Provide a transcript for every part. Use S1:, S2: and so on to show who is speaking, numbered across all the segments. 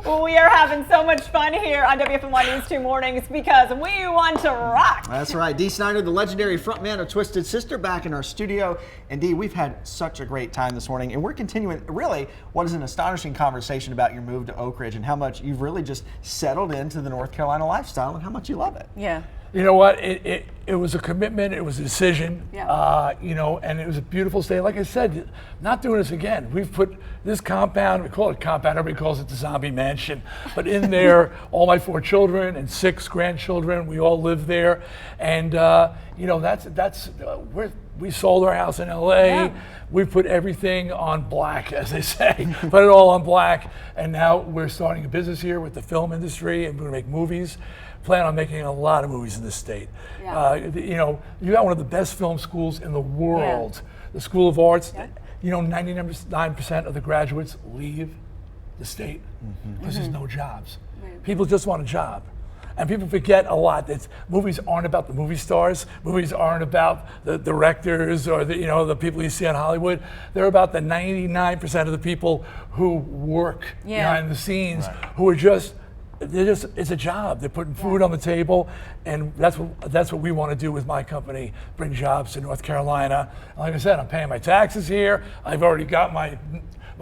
S1: Well, we are having so much fun here on WFMY News 2 Mornings because we want to rock.
S2: That's right. Dee Snider, the legendary frontman of Twisted Sister, back in our studio. And Dee, we've had such a great time this morning, and we're continuing really what is an astonishing conversation about your move to Oak Ridge and how much you've really just settled into the North Carolina lifestyle and how much you love it.
S1: Yeah.
S3: You know what? It was a commitment. It was a decision.
S1: Yeah.
S3: And it was a beautiful state. Like I said, not doing this again. We've put this compound. We call it compound. Everybody calls it the zombie mansion. But in there, all my 4 children and 6 grandchildren. We all live there, and we sold our house in LA.
S1: Yeah.
S3: We put everything on black, as they say. Put it all on black, and now we're starting a business here with the film industry, and we're going to make movies. Plan on making a lot of movies in this state.
S1: Yeah.
S3: You got one of the best film schools in the world, the School of Arts.
S1: Yeah.
S3: 99% of the graduates leave the state because there's no jobs. Right. People just want a job. And people forget a lot that movies aren't about the movie stars. Movies aren't about the directors or the people you see on Hollywood. They're about the 99% of the people who work behind the scenes, who are just. It's a job. They're putting food on the table, and that's what we want to do with my company, bring jobs to North Carolina. And like I said, I'm paying my taxes here. I've already got my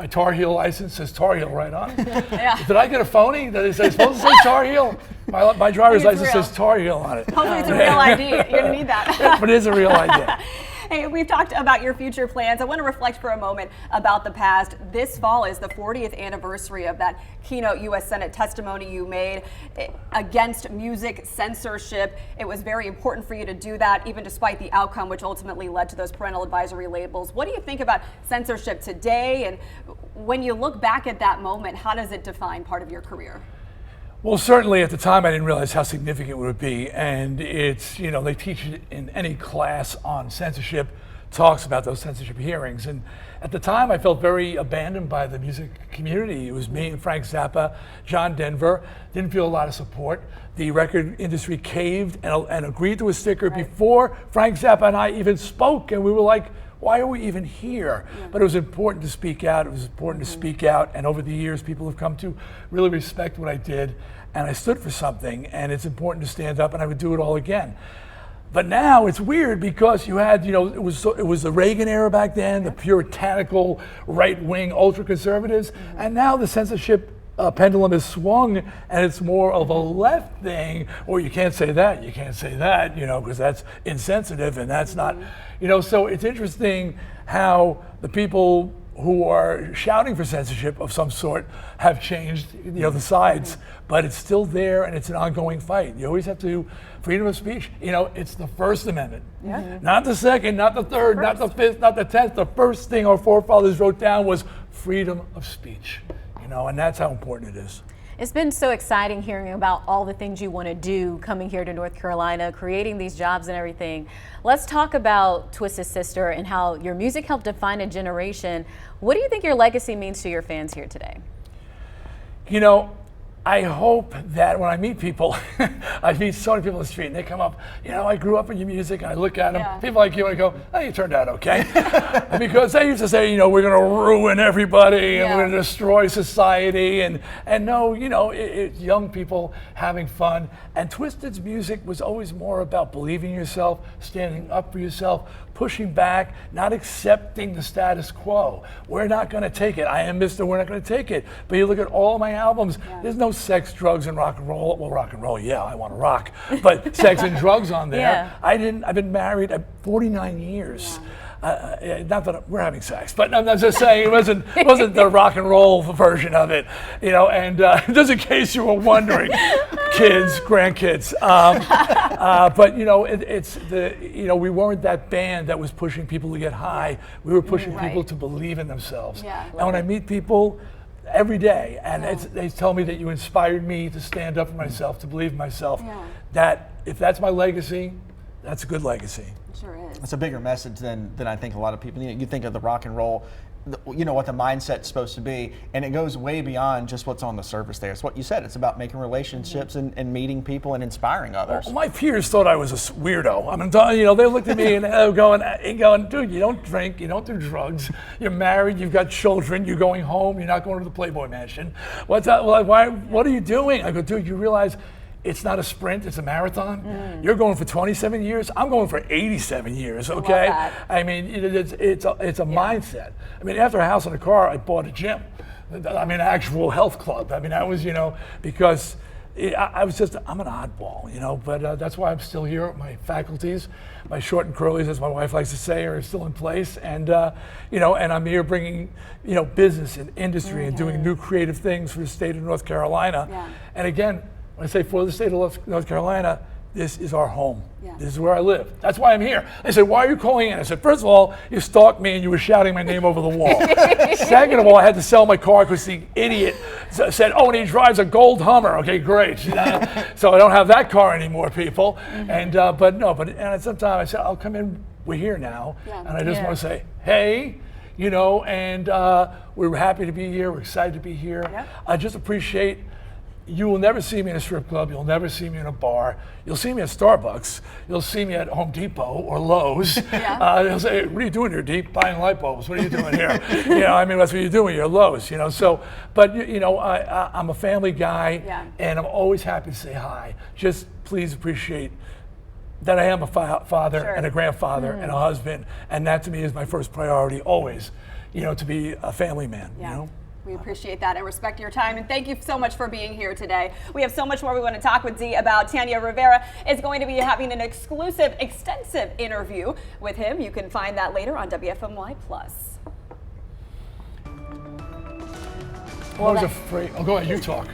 S3: Tar Heel license, says Tar Heel right on it.
S1: Yeah.
S3: Did I get a phony? Did it say supposed to say Tar Heel? My driver's license says Tar Heel on it.
S1: Hopefully it's a real ID. You're going to need that.
S3: But it is a real ID.
S1: Hey, we've talked about your future plans. I want to reflect for a moment about the past. This fall is the 40th anniversary of that keynote U.S. Senate testimony you made against music censorship. It was very important for you to do that, even despite the outcome, which ultimately led to those parental advisory labels. What do you think about censorship today? And when you look back at that moment, how does it define part of your career?
S3: Well, certainly at the time I didn't realize how significant it would be, and it's, they teach it in any class on censorship, talks about those censorship hearings, and at the time I felt very abandoned by the music community. It was me and Frank Zappa, John Denver, didn't feel a lot of support. The record industry caved and agreed to a sticker before Frank Zappa and I even spoke, and we were like, why are we even here? But it was important to speak out. It was important to speak out. And over the years, people have come to really respect what I did. And I stood for something. And it's important to stand up, and I would do it all again. But now it's weird because you had, it was the Reagan era back then, the puritanical right-wing ultra-conservatives. And now the censorship pendulum is swung, and it's more of a left thing, or you can't say that, because that's insensitive, and that's not, so it's interesting how the people who are shouting for censorship of some sort have changed, the sides, but it's still there, and it's an ongoing fight. You always have to, freedom of speech, it's the First Amendment. Not the second, not the third, not the fifth, not the 10th. The first thing our forefathers wrote down was freedom of speech. And that's how important it is.
S4: It's been so exciting hearing about all the things you want to do coming here to North Carolina, creating these jobs and everything. Let's talk about Twisted Sister and how your music helped define a generation. What do you think your legacy means to your fans here today?
S3: I hope that when I meet people, I meet so many people on the street and they come up, I grew up in your music, and I look at them, people like you, and I go, oh, you turned out okay. Because they used to say, we're going to ruin everybody and we're going to destroy society. And no, it's young people having fun. And Twisted's music was always more about believing in yourself, standing up for yourself, pushing back, not accepting the status quo. We're not going to take it. I am Mr. We're not going to take it. But you look at all my albums, there's no sex, drugs, and rock and roll. Well, rock and roll, I want to rock. But sex and drugs on there. I've been married 49 years. Not that we're having sex, but I'm just saying it wasn't the rock and roll version of it, and just in case you were wondering, kids, grandkids, but it's we weren't that band that was pushing people to get high. We were pushing people to believe in themselves. And when I meet people every day, and they tell me that you inspired me to stand up for myself, to believe in myself, that if that's my legacy, that's a good legacy.
S1: Sure is.
S2: It's a bigger message than I think a lot of people. You think of the rock and roll you know what the mindset's supposed to be, and it goes way beyond just what's on the surface there. It's what you said. It's about making relationships and meeting people and inspiring others.
S3: Well, my peers thought I was a weirdo. I mean, they looked at me and going, dude, you don't drink, you don't do drugs, you're married, you've got children, you're going home, you're not going to the Playboy Mansion. What's that? What are you doing? I go, dude, you realize it's not a sprint, it's a marathon. You're going for 27 years, I'm going for 87 years, okay? I mean, it's a mindset. I mean, after a house and a car, I bought a gym. I mean, an actual health club. I mean, I was, because I'm an oddball, but that's why I'm still here. My faculties, my short and curlies, as my wife likes to say, are still in place. And, and I'm here bringing, business and industry and doing new creative things for the state of North Carolina. Yeah. And again, when I say for the state of North Carolina, this is our home. Yeah. This is where I live. That's why I'm here. They said, why are you calling in? I said, first of all, you stalked me and you were shouting my name over the wall. Second of all, I had to sell my car because the idiot said, oh, and he drives a gold Hummer. Okay, great. So I don't have that car anymore, people. And and sometime I said, I'll come in. We're here now. Yeah. And I just want to say, hey, and we're happy to be here. We're excited to be here. Yeah. I just appreciate. You will never see me in a strip club. You'll never see me in a bar. You'll see me at Starbucks. You'll see me at Home Depot or Lowe's. Yeah. They'll say, what are you doing here, Deep? Buying light bulbs. What are you doing here? That's what you're doing. You're at Lowe's, So, but, I'm a family guy, and I'm always happy to say hi. Just please appreciate that I am a father and a grandfather and a husband, and that to me is my first priority always, to be a family man,
S1: We appreciate that and respect your time, and thank you so much for being here today. We have so much more we want to talk with Dee about. Tanya Rivera is going to be having an exclusive, extensive interview with him. You can find that later on WFMY+.
S3: I was afraid. Oh, go ahead, you talk.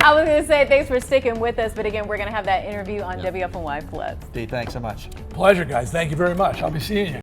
S4: I was going to say thanks for sticking with us, but again, we're going to have that interview on WFMY+.
S2: Dee, thanks so much.
S3: Pleasure, guys. Thank you very much. I'll be seeing you.